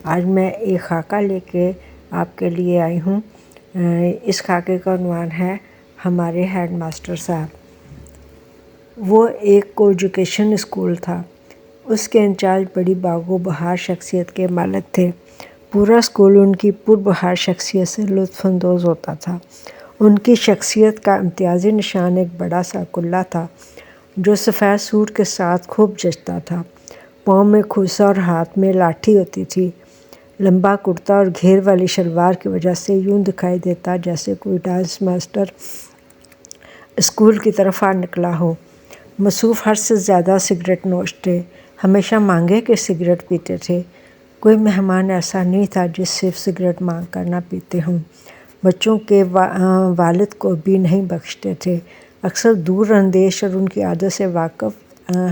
آج میں ایک خاکہ لے کے آپ کے لیے آئی ہوں۔ اس خاکے کا عنوان ہے ہمارے ہیڈ ماسٹر صاحب۔ وہ ایک کو ایجوکیشن اسکول تھا۔ اس کے انچارج بڑی باغ و بہار شخصیت کے مالک تھے۔ پورا اسکول ان کی پربہار شخصیت سے لطف اندوز ہوتا تھا۔ ان کی شخصیت کا امتیازی نشان ایک بڑا سا کلہ تھا جو سفید سوٹ کے ساتھ خوب جچتا تھا۔ پاؤں میں کھوسا اور ہاتھ میں لاٹھی ہوتی تھی۔ لمبا کرتا اور گھیر والی شلوار کی وجہ سے یوں دکھائی دیتا جیسے کوئی ڈانس ماسٹر اسکول کی طرف آ نکلا ہو۔ مصروف حد سے زیادہ سگریٹ نوش تھے۔ ہمیشہ مانگے کہ سگریٹ پیتے تھے۔ کوئی مہمان ایسا نہیں تھا جس سے سگریٹ مانگ کر نہ پیتے ہوں۔ بچوں کے والد کو بھی نہیں بخشتے تھے۔ اکثر دور اندیش اور ان کی عادت سے واقف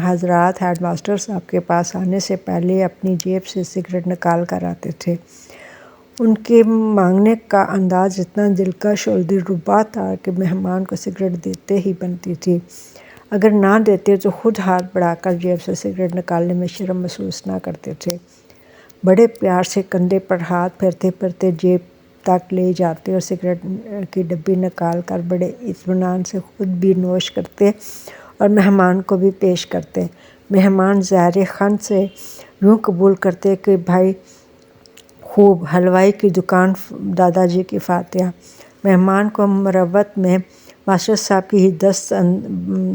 حضرات ہیڈ ماسٹر صاحب کے پاس آنے سے پہلے اپنی جیب سے سگریٹ نکال کر آتے تھے۔ ان کے مانگنے کا انداز اتنا دلکش اور دلربا تھا کہ مہمان کو سگریٹ دیتے ہی بنتی تھی۔ اگر نہ دیتے تو خود ہاتھ بڑھا کر جیب سے سگریٹ نکالنے میں شرم محسوس نہ کرتے تھے۔ بڑے پیار سے کندھے پر ہاتھ پھیرتے پھیرتے جیب تک لے جاتے اور سگریٹ کی ڈبی نکال کر بڑے اطمینان سے خود بھی نوش کرتے اور مہمان کو بھی پیش کرتے۔ مہمان زہر خند سے یوں قبول کرتے کہ بھائی خوب، حلوائی کی دکان دادا جی کی فاتحہ۔ مہمان کو مروت میں ماسٹر صاحب کی ہی دست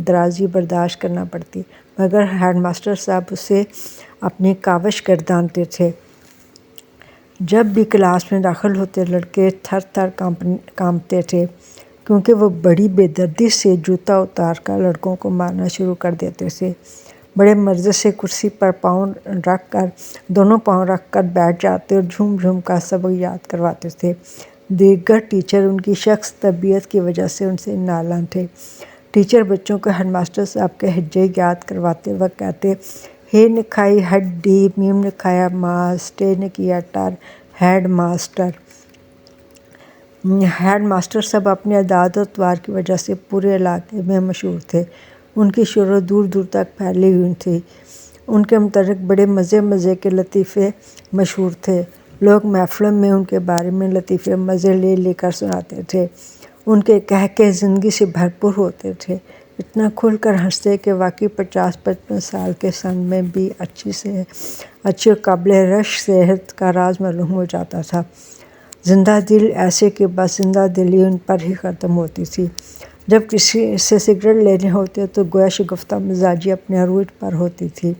درازی برداشت کرنا پڑتی، مگر ہیڈ ماسٹر صاحب اسے اپنی کاوش گردانتے تھے۔ جب بھی کلاس میں داخل ہوتے لڑکے تھر تھر کانپتے تھے، کیونکہ وہ بڑی بے دردی سے جوتا اتار کر لڑکوں کو مارنا شروع کر دیتے تھے۔ بڑے مزے سے کرسی پر دونوں پاؤں رکھ کر بیٹھ جاتے اور جھوم جھوم کر سبق یاد کرواتے تھے۔ دیگر ٹیچر ان کی شخص طبیعت کی وجہ سے ان سے نالاں تھے۔ ٹیچر بچوں کو ہیڈ ماسٹر صاحب کے ہجے یاد کرواتے وقت کہتے، ہے نے کھائی ہڈی، میم نے کھایا ماس، ٹے نے کیا ٹر، ہیڈ ماسٹر۔ ہیڈ ماسٹر صاحب اپنی اعداد و اطوار کی وجہ سے پورے علاقے میں مشہور تھے۔ ان کی شہرت دور دور تک پھیلی ہوئی تھی۔ ان کے متعلق بڑے مزے کے لطیفے مشہور تھے۔ لوگ محفلوں میں ان کے بارے میں لطیفے مزے لے لے کر سناتے تھے۔ ان کے قہقہے زندگی سے بھرپور ہوتے تھے۔ اتنا کھل کر ہنستے کہ واقعی 50-55 سال کے سن میں بھی اچھی اور قابل رشک صحت کا راز معلوم ہو جاتا تھا۔ زندہ دل ایسے کہ بس زندہ دلی ان پر ہی ختم ہوتی تھی۔ جب کسی سے سگریٹ لینے ہوتے تو گویا شگفتہ مزاجی اپنے عروج پر ہوتی تھی۔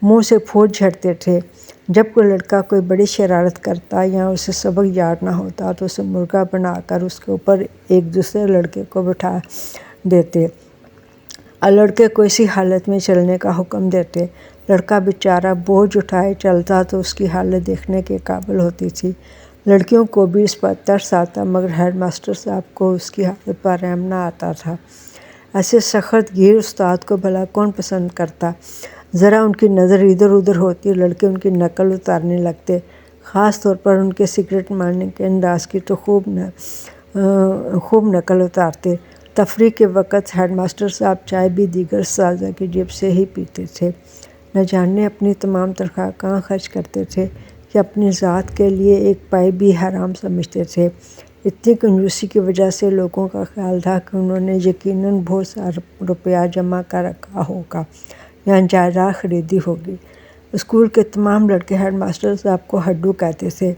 منہ سے پھوٹ جھڑتے تھے۔ جب کوئی لڑکا کوئی بڑی شرارت کرتا یا اسے سبق یاد نہ ہوتا تو اسے مرغا بنا کر اس کے اوپر ایک دوسرے لڑکے کو بٹھا دیتے اور لڑکے کو اسی حالت میں چلنے کا حکم دیتے۔ لڑکا بیچارہ بوجھ اٹھائے چلتا تو اس کی حالت دیکھنے کے قابل ہوتی تھی۔ لڑکیوں کو بھی اس پر ترس آتا، مگر ہیڈ ماسٹر صاحب کو اس کی حالت پر رحم نہ آتا تھا۔ ایسے سخت گیر استاد کو بھلا کون پسند کرتا؟ ذرا ان کی نظر ادھر ادھر ہوتی، لڑکے ان کی نقل اتارنے لگتے۔ خاص طور پر ان کے سگریٹ مارنے کے انداز کی تو خوب نقل اتارتے۔ تفریح کے وقت ہیڈ ماسٹر صاحب چائے بھی دیگر اساتذہ کی جیب سے ہی پیتے تھے۔ نہ جانے اپنی تمام تنخواہ کہاں خرچ کرتے تھے کہ اپنی ذات کے لیے ایک پائی بھی حرام سمجھتے تھے۔ اتنی کنجوسی کی وجہ سے لوگوں کا خیال تھا کہ انہوں نے یقیناً بہت سا روپیہ جمع کر رکھا ہوگا یا جائیداد خریدی ہوگی۔ اسکول کے تمام لڑکے ہیڈ ماسٹر صاحب کو ہڈو کہتے تھے۔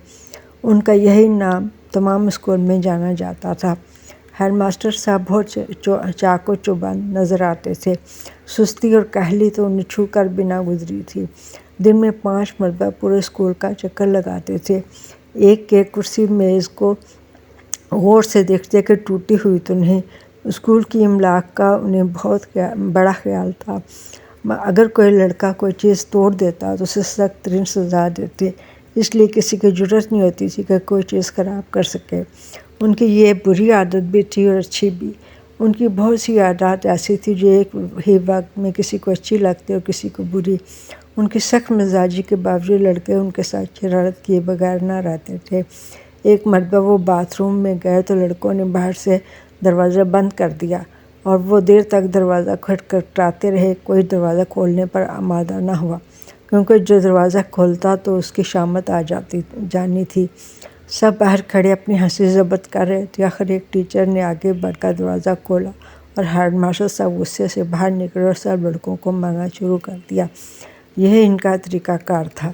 ان کا یہی نام تمام اسکول میں جانا جاتا تھا۔ ہیڈ ماسٹر صاحب بہت چاق و چوبند نظر آتے تھے۔ سستی اور کاہلی تو انہیں چھو کر بھی نہ گزری تھی۔ دن میں 5 مرتبہ پورے اسکول کا چکر لگاتے تھے۔ ایک کرسی میز کو غور سے دیکھتے کہ ٹوٹی ہوئی تو نہیں۔ اسکول کی املاک کا انہیں بہت بڑا خیال تھا۔ اگر کوئی لڑکا کوئی چیز توڑ دیتا تو اسے سخت ترین سزا دیتے، اس لیے کسی کی جرأت نہیں ہوتی تھی کہ کوئی چیز خراب کر سکے۔ ان کی یہ بری عادت بھی تھی اور اچھی بھی۔ ان کی بہت سی عادات ایسی تھیں جو ایک ہی وقت میں کسی کو اچھی لگتی اور کسی کو بری۔ ان کی سخت مزاجی کے باوجود لڑکے ان کے ساتھ شرارت کیے بغیر نہ رہتے تھے۔ ایک مرتبہ وہ باتھ روم میں گئے تو لڑکوں نے باہر سے دروازہ بند کر دیا اور وہ دیر تک دروازہ کھٹکھٹاتے رہے۔ کوئی دروازہ کھولنے پر آمادہ نہ ہوا۔ کیونکہ جو دروازہ کھولتا تو اس کی شامت آ جانی تھی۔ سب باہر کھڑے اپنی ہنسی ضبط کر رہے تھے۔ آخر ایک ٹیچر نے آگے بڑھ کر دروازہ کھولا اور ہیڈ ماسٹر صاحب غصے سے باہر نکلے اور سب لڑکوں کو مارنا شروع کر دیا۔ یہی ان کا طریقہ کار تھا۔